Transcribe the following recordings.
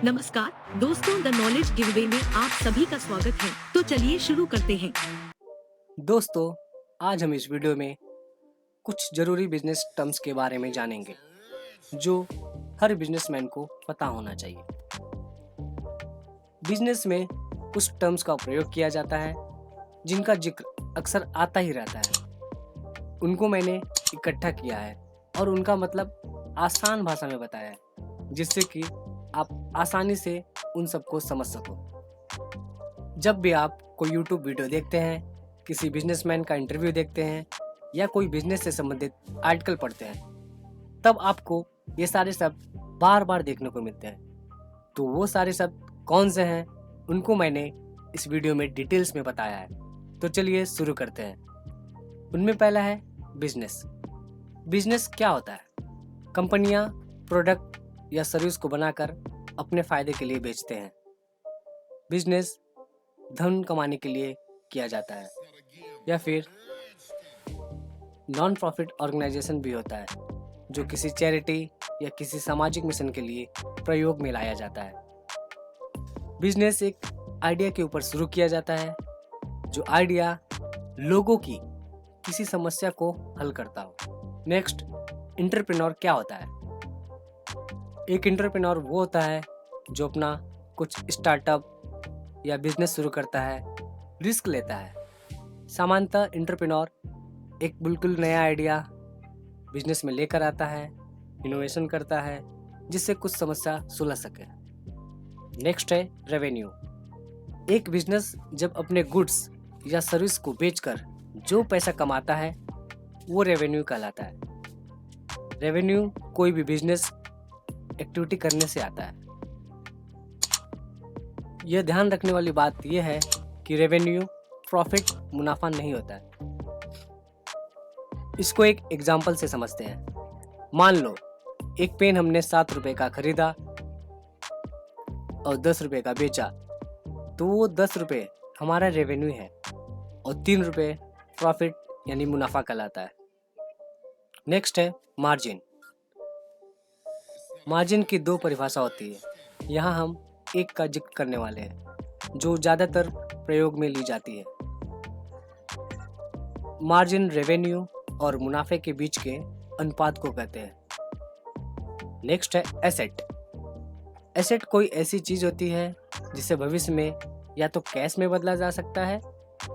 नमस्कार दोस्तों, the knowledge giveaway में आप सभी का स्वागत है। तो चलिए शुरू करते हैं। दोस्तों, आज हम इस वीडियो में कुछ ज़रूरी बिजनेस टर्म्स के बारे में जानेंगे जो हर बिजनेसमैन को पता होना चाहिए। बिजनेस में कुछ टर्म्स का प्रयोग किया जाता है जिनका जिक्र अक्सर आता ही रहता है। उनको मैंने इकट्ठा किया है और उनका मतलब आसान भाषा में बताया है जिससे कि आप आसानी से उन सबको समझ सको। जब भी आप कोई YouTube वीडियो देखते हैं, किसी बिजनेसमैन का इंटरव्यू देखते हैं या कोई बिजनेस से संबंधित आर्टिकल पढ़ते हैं, तब आपको ये सारे शब्द बार बार देखने को मिलते हैं। तो वो सारे शब्द कौन से हैं, उनको मैंने इस वीडियो में डिटेल्स में बताया है। तो चलिए शुरू करते हैं। उनमें पहला है बिजनेस। बिजनेस क्या होता है? कंपनियां प्रोडक्ट या सर्विस को बनाकर अपने फायदे के लिए बेचते हैं। बिजनेस धन कमाने के लिए किया जाता है या फिर नॉन प्रॉफिट ऑर्गेनाइजेशन भी होता है जो किसी चैरिटी या किसी सामाजिक मिशन के लिए प्रयोग में लाया जाता है। बिजनेस एक आइडिया के ऊपर शुरू किया जाता है जो आइडिया लोगों की किसी समस्या को हल करता हो। नेक्स्ट, एंटरप्रेन्योर क्या होता है? एक एंटरप्रेन्योर वो होता है जो अपना कुछ स्टार्टअप या बिजनेस शुरू करता है, रिस्क लेता है। सामान्यतः एंटरप्रेन्योर एक बिल्कुल नया आइडिया बिजनेस में लेकर आता है, इनोवेशन करता है जिससे कुछ समस्या सुलझ सके। नेक्स्ट है रेवेन्यू। एक बिजनेस जब अपने गुड्स या सर्विस को बेचकर जो पैसा कमाता है वो रेवेन्यू कहलाता है। रेवेन्यू कोई भी बिजनेस एक्टिविटी करने से आता है। यह ध्यान रखने वाली बात यह है कि रेवेन्यू प्रॉफिट मुनाफा नहीं होता है। इसको एक एग्जाम्पल से समझते हैं। मान लो एक पेन हमने 7 रुपए का खरीदा और 10 रुपए का बेचा, तो वो 10 रुपए हमारा रेवेन्यू है और 3 रुपए प्रॉफिट यानी मुनाफा कहलाता है। नेक्स्ट है मार्जिन। मार्जिन की दो परिभाषा होती है, यहाँ हम एक का जिक्र करने वाले हैं जो ज़्यादातर प्रयोग में ली जाती है। मार्जिन रेवेन्यू और मुनाफे के बीच के अनुपात को कहते हैं। नेक्स्ट है एसेट। एसेट कोई ऐसी चीज होती है जिसे भविष्य में या तो कैश में बदला जा सकता है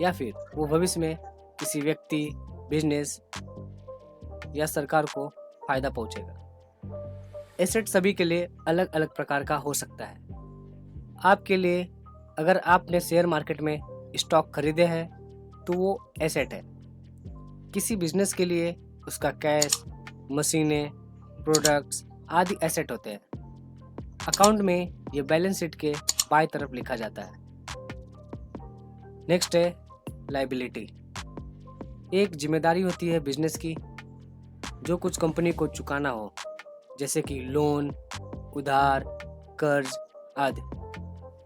या फिर वो भविष्य में किसी व्यक्ति, बिजनेस या सरकार को फायदा पहुंचेगा। एसेट सभी के लिए अलग अलग प्रकार का हो सकता है। आपके लिए अगर आपने शेयर मार्केट में स्टॉक खरीदे हैं तो वो एसेट है। किसी बिजनेस के लिए उसका कैश, मशीनें, प्रोडक्ट्स आदि एसेट होते हैं। अकाउंट में ये बैलेंस शीट के बाएं तरफ लिखा जाता है। नेक्स्ट है लायबिलिटी। एक जिम्मेदारी होती है बिजनेस की जो कुछ कंपनी को चुकाना हो, जैसे कि लोन, उधार, कर्ज आदि।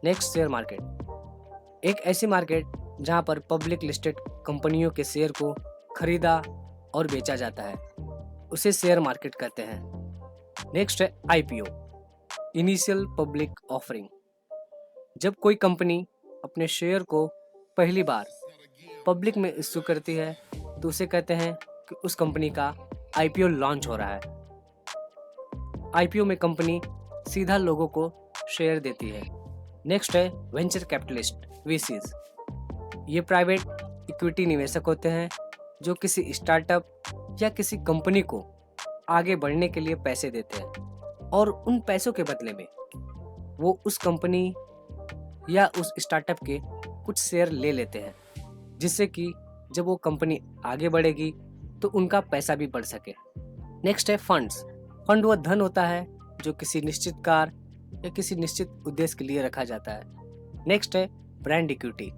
Next, share market. एक ऐसी मार्केट जहां पर पब्लिक लिस्टेड कंपनियों के शेयर को खरीदा और बेचा जाता है, उसे शेयर मार्केट कहते हैं। नेक्स्ट है आईपीओ, इनिशियल पब्लिक ऑफरिंग। जब कोई कंपनी अपने शेयर को पहली बार पब्लिक में इश्यू करती है तो उसे कहते हैं कि उस कंपनी का आईपीओ लॉन्च हो रहा है। आईपीओ में कंपनी सीधा लोगों को शेयर देती है। नेक्स्ट है वेंचर कैपिटलिस्ट, वीसीज। ये प्राइवेट इक्विटी निवेशक होते हैं जो किसी स्टार्टअप या किसी कंपनी को आगे बढ़ने के लिए पैसे देते हैं और उन पैसों के बदले में वो उस कंपनी या उस स्टार्टअप के कुछ शेयर ले लेते हैं, जिससे कि जब वो कंपनी आगे बढ़ेगी तो उनका पैसा भी बढ़ सके। नेक्स्ट है फंड्स। फंड वह धन होता है जो किसी निश्चित कार्य या किसी निश्चित उद्देश्य के लिए रखा जाता है। नेक्स्ट है ब्रांड इक्विटी।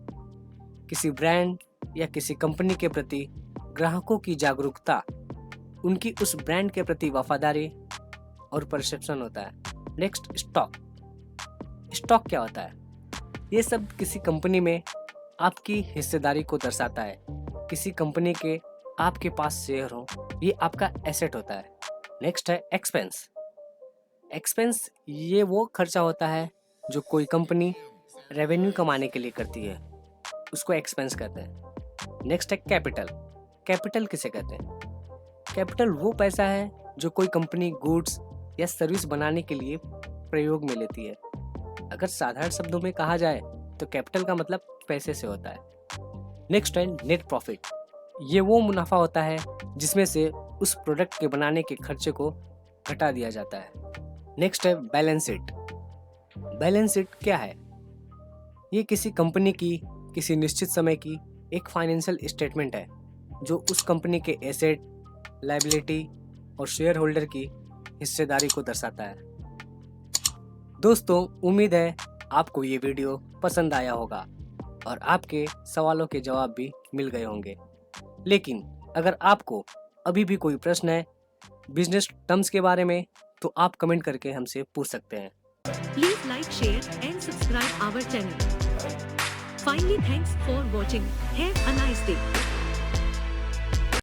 किसी ब्रांड या किसी कंपनी के प्रति ग्राहकों की जागरूकता, उनकी उस ब्रांड के प्रति वफादारी और परसेप्शन होता है। Next, stock. स्टॉक क्या होता है? ये सब किसी कंपनी में आपकी हिस्सेदारी को दर्शाता है। किसी कंपनी के आपके पास शेयर हो, ये आपका एसेट होता है। नेक्स्ट है एक्सपेंस। एक्सपेंस ये वो खर्चा होता है जो कोई कंपनी रेवेन्यू कमाने के लिए करती है, उसको एक्सपेंस कहते हैं। नेक्स्ट है कैपिटल। कैपिटल किसे कहते हैं? कैपिटल वो पैसा है जो कोई कंपनी गुड्स या सर्विस बनाने के लिए प्रयोग में लेती है। अगर साधारण शब्दों में कहा जाए तो कैपिटल का मतलब पैसे से होता है। नेक्स्ट है नेट प्रॉफिट। ये वो मुनाफा होता है जिसमें से उस प्रोडक्ट के बनाने के खर्चे को घटा दिया जाता है। नेक्स्ट है बैलेंस शीट। बैलेंस शीट क्या है? ये किसी कंपनी की किसी निश्चित समय की एक फाइनेंशियल स्टेटमेंट है जो उस कंपनी के एसेट, लायबिलिटी और शेयर होल्डर की हिस्सेदारी को दर्शाता है। दोस्तों, उम्मीद है आपको ये वीडियो पसंद आया होगा और आपके सवालों के जवाब भी मिल गए होंगे। लेकिन अगर आपको अभी भी कोई प्रश्न है बिजनेस टर्म्स के बारे में तो आप कमेंट करके हमसे पूछ सकते हैं। Please like, share and subscribe our channel. Finally, thanks for watching. Have a nice day.